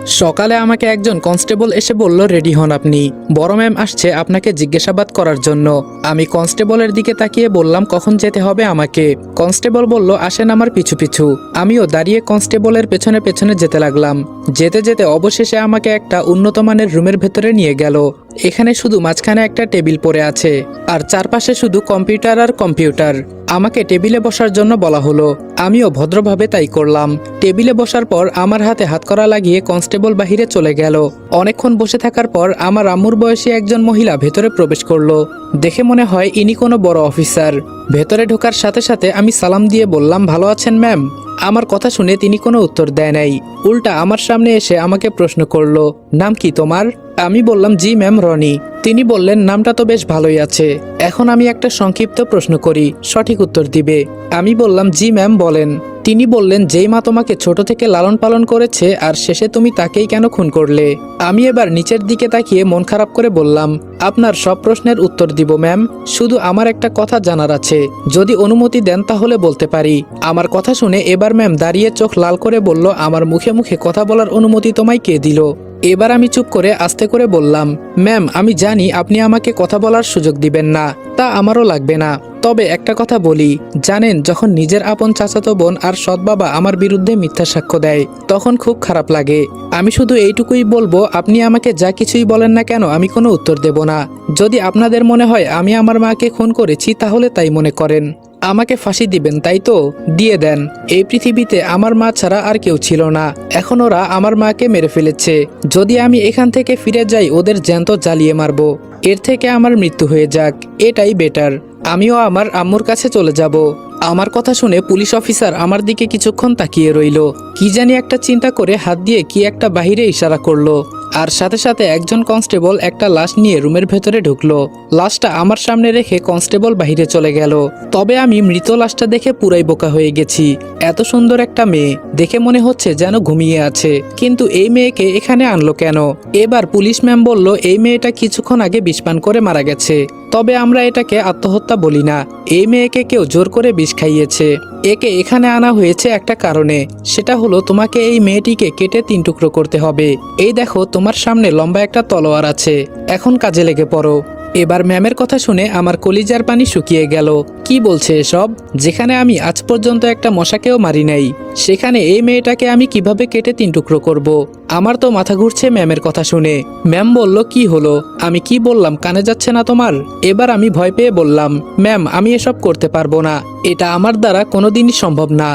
সকালে আমাকে একজন কনস্টেবল এসে বলল, রেডি হন আপনি, বড় ম্যাম আসছে আপনাকে জিজ্ঞাসাবাদ করার জন্য। আমি কনস্টেবলের দিকে তাকিয়ে বললাম, কখন যেতে হবে আমাকে? কনস্টেবল বলল, আসেন আমার পিছু পিছু। আমিও দাঁড়িয়ে কনস্টেবলের পেছনে পেছনে যেতে লাগলাম। যেতে যেতে অবশেষে আমাকে একটা উন্নত মানের রুমের ভেতরে নিয়ে গেল। এখানে শুধু মাঝখানে একটা টেবিল পড়ে আছে, আর চারপাশে শুধু কম্পিউটার আর কম্পিউটার। আমাকে টেবিলে বসার জন্য বলা হলো। আমিও ভদ্রভাবে তাই করলাম। টেবিলে বসার পর আমার হাতে হাতকড়া লাগিয়ে কনস্টেবল বাহিরে চলে গেল। অনেকক্ষণ বসে থাকার পর আমার আম্মুর বয়সী একজন মহিলা ভেতরে প্রবেশ করলো। দেখে মনে হয় ইনি কোনো বড় অফিসার। ভেতরে ঢোকার সাথে সাথে আমি সালাম দিয়ে বললাম, ভালো আছেন ম্যাম? আমার কথা শুনে তিনি কোনো উত্তর দেয় নাই। উল্টা আমার সামনে এসে আমাকে প্রশ্ন করলো, নাম কি তোমার? আমি বললাম, জি ম্যাম, রনি। তিনি বললেন, নামটা তো বেশ ভালোই আছে। এখন আমি একটা সংক্ষিপ্ত প্রশ্ন করি, সঠিক উত্তর দিবে। আমি বললাম, জি ম্যাম, বলেন। তিনি বললেন, যেই মা তোমাকে ছোট থেকে লালন পালন করেছে আর শেষে তুমি তাকেই কেন খুন করলে? আমি এবার নিচের দিকে তাকিয়ে মন খারাপ করে বললাম, আপনার সব প্রশ্নের উত্তর দিব ম্যাম, শুধু আমার একটা কথা জানার আছে, যদি অনুমতি দেন তাহলে বলতে পারি। আমার কথা শুনে এবার ম্যাম দাঁড়িয়ে চোখ লাল করে বলল, আমার মুখে মুখে কথা বলার অনুমতি তোমায় কে দিল? এবার আমি চুপ করে আস্তে করে বললাম, ম্যাম আমি জানি আপনি আমাকে কথা বলার সুযোগ দিবেন না, তা আমারও লাগবে না। তবে একটা কথা বলি, জানেন যখন নিজের আপন চাচাতো বোন আর সৎ বাবা আমার বিরুদ্ধে মিথ্যা সাক্ষ্য দেয় তখন খুব খারাপ লাগে। আমি শুধু এইটুকুই বলবো, আপনি আমাকে যা কিছুই বলেন না কেন আমি কোনো উত্তর দেব না। যদি আপনাদের মনে হয় আমি আমার মাকে খুন করেছি তাহলে তাই মনে করেন। আমাকে ফাঁসি দিবেন তাই তো? দিয়ে দেন। এই পৃথিবীতে আমার মা ছাড়া আর কেউ ছিল না, এখন ওরা আমার মাকে মেরে ফেলেছে। যদি আমি এখান থেকে ফিরে যাই ওদের জ্যান্ত জ্বালিয়ে মারবো, এর থেকে আমার মৃত্যু হয়ে যাক, এটাই বেটার। আমিও আমার আম্মুর কাছে চলে যাব। আমার কথা শুনে পুলিশ অফিসার আমার দিকে কিছুক্ষণ তাকিয়ে রইল। কি জানি একটা চিন্তা করে হাত দিয়ে কি একটা বাহিরে ইশারা করলো, আর সাথে সাথে একজন কনস্টেবল একটা লাশ নিয়ে রুমের ভেতরে ঢুকলো। লাশটা আমার সামনে রেখে কনস্টেবল বাহিরে চলে গেল। তবে আমি মৃত লাশটা দেখে পুরাই বোকা হয়ে গেছি। এত সুন্দর একটা মেয়ে, দেখে মনে হচ্ছে যেন ঘুমিয়ে আছে, কিন্তু এই মেয়েকে এখানে আনলো কেন? এবার পুলিশ ম্যাম বলল, এই মেয়েটা কিছুক্ষণ আগে বিষপান করে মারা গেছে, তবে আমরা এটাকে আত্মহত্যা বলি না। এই মেয়েকে কেউ জোর করে বিষ খাইয়েছে। একে এখানে আনা হয়েছে একটা কারণে, সেটা হলো তোমাকে এই মেয়েটিকে কেটে 3 টুকরো করতে হবে। এই দেখো তোমার সামনে লম্বা একটা তলোয়ার আছে, এখন কাজে লেগে পড়ো। এবার ম্যামের কথা শুনে আমার কলিজার পানি শুকিয়ে গেল। কি বলছে এসব? যেখানে আমি আজ পর্যন্ত একটা মশাকেও মারি নাই, সেখানে এই মেয়েটাকে আমি কিভাবে কেটে 3 টুকরো করব? আমার তো মাথা ঘুরছে ম্যামের কথা শুনে। ম্যাম বলল, কি হলো? আমি কি বললাম কানে যাচ্ছে না তোমার? এবার আমি ভয় পেয়ে বললাম, ম্যাম আমি এসব করতে পারবো না, এটা আমার দ্বারা কোনোদিনই সম্ভব না।